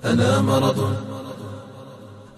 أنا مرض،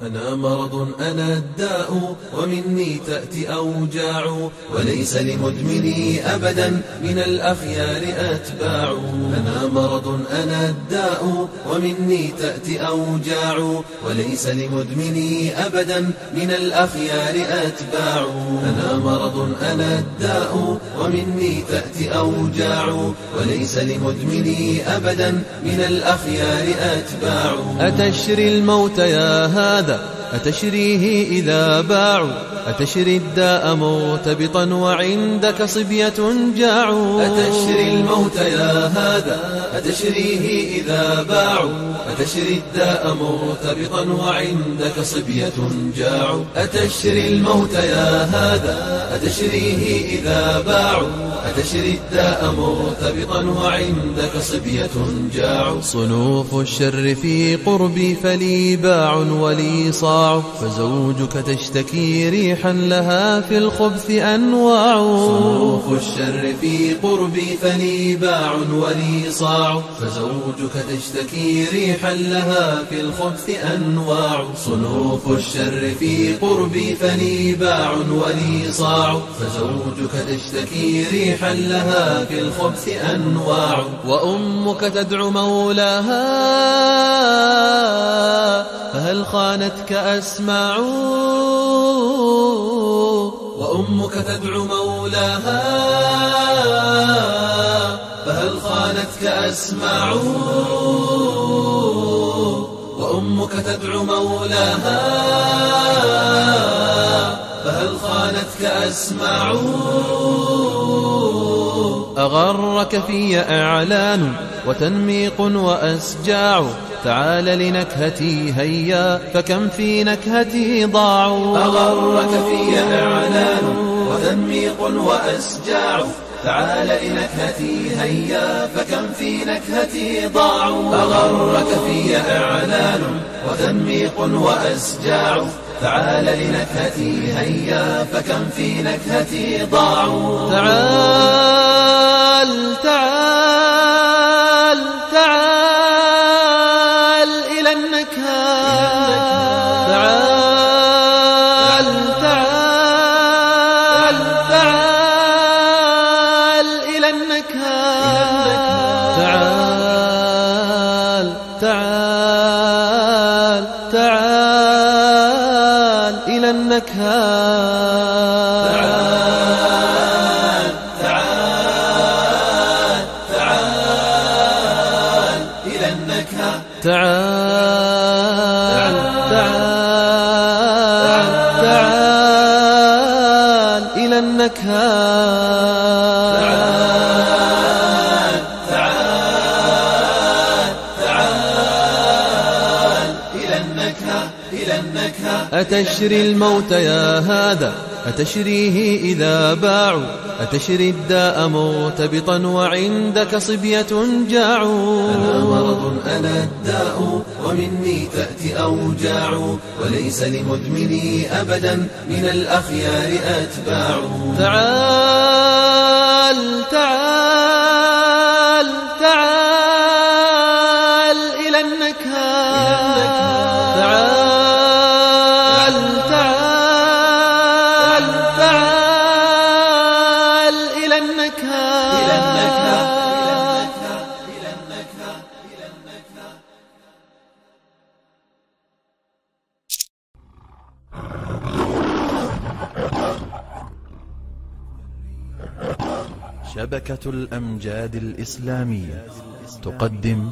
أنا مرض، أنا الداء، ومني تأتي أوجاع، وليس لمدمني أبدا من الأخيار أتباع. أنا مرض، أنا الداء، ومني تأتي أوجاع، وليس لمدمني أبدا من الأخيار أتباع. أنا مرض، أنا الداء، ومني تأتي أوجاع، وليس لمدمني أبدا من الأخيار أتباع. أتشري الموت يا هذا، أتشريه إذا باعوا، أتشري الداء مرتبطا وعندك صبية جاع. أتشري الموت يا هذا، أتشريه إذا باعوا، أتشري الداء مرتبطا وعندك صبية جاع. أتشري الموت يا هذا، أتشريه إذا باعوا، أتشري الداء مرتبطا وعندك صبية جاع. صنوف الشر في قربي فلي باع ولي صاع، فزوجك تشتكي ريحا لها في الخبث أنواع. صنوف الشر في قربي فلي باع ولي صاع، فزوجك تشتكي ريحا لها في الخبث أنواع. صنوف الشر في قربي فلي باع ولي صاع، فزوجك تشتكي ريحا لها في الخبث أنواع. وأمك تدعو مولاها فهل خانتك أسماع. وأمك تدعو مولاها فهل خانتك أسماع. وأمك تدعو مولاها فهل خانتك أسماع. أغرك في إعلان وتنميق وأسجاع، تعال لنكهتي هيا فكم في نكهتي ضاع. أغرك في إعلان وتنميق وأسجاع، تعال لنكهتي هيا فكم في نكهتي ضاع. أغرك في إعلان وتنميق وأسجاع، تعال لنكهتي هيا فكم في نكهتي ضاع. تعال تعال تعال إلى النكهة، تعال تعال تعال إلى النكهة، تعال تعال تعال إلى النكهة، تعال تعال تعال إلى النكهة، تعال تعال تعال إلى النكهة، تعال تعال تعال إلى النكهة، إلى النكهة. أتشري الموت يا هذا، أتشريه إذا باعوا، أتشري الداء مرتبطا وعندك صبية جاع. أنا مرض، أنا الداء، ومني تأتي أوجاع، وليس لمدمني أبدا من الأخيار أتباع. تعال تعال تعال إلى النكهة، تعال تعال تعال إلى النكهة، إلى النكهة، إلى النكهة، إلى النكهة. شبكة الأمجاد الإسلامية تقدم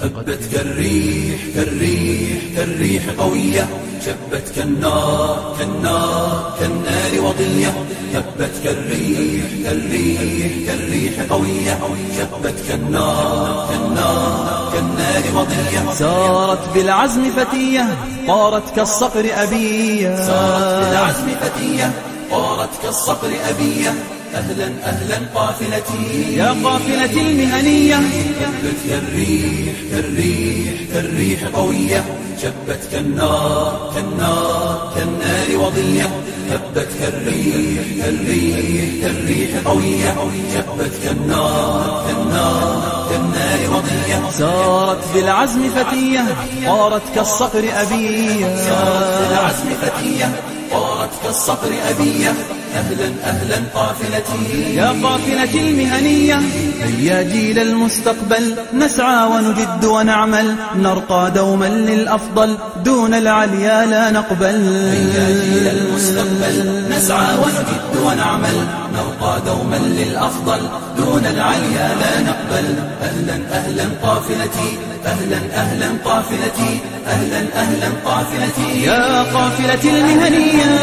هبت كالريح كالريح كالريح قوية، شبت كالنار كالنار كالنار وضية. هبت كالريح كالريح كالريح قوية، شبت كالنار كالنار كالنار وضية. سارت بالعزم فتية طارت كالصقر أبية، سارت بالعزم فتية طارت كالصقر أبية. أهلا أهلا قافلتي يا قافلتي المهنية. هبت كالريح كالريح كالريح قوية، شبت كالنار كالنار كالنار وضية. هبت كالريح كالريح كالريح قوية، شبت كالنار كالنار كالنار وضية سارت بالعزم فتية طارت كالصقر أبية سارت بالعزم فتية طارت كالصقر أبية أهلا أهلا قافلتي يا قافلة المهنية هيا جيل المستقبل نسعى ونجد ونعمل نرقى دوما للأفضل دون العليا لا نقبل هيا جيل المستقبل نسعى ونجد ونعمل نرقى دوما للأفضل دون العليا لا نقبل أهلا أهلا قافلتي أهلا أهلا قافلتي أهلا أهلا قافلتي يا قافلة المهنية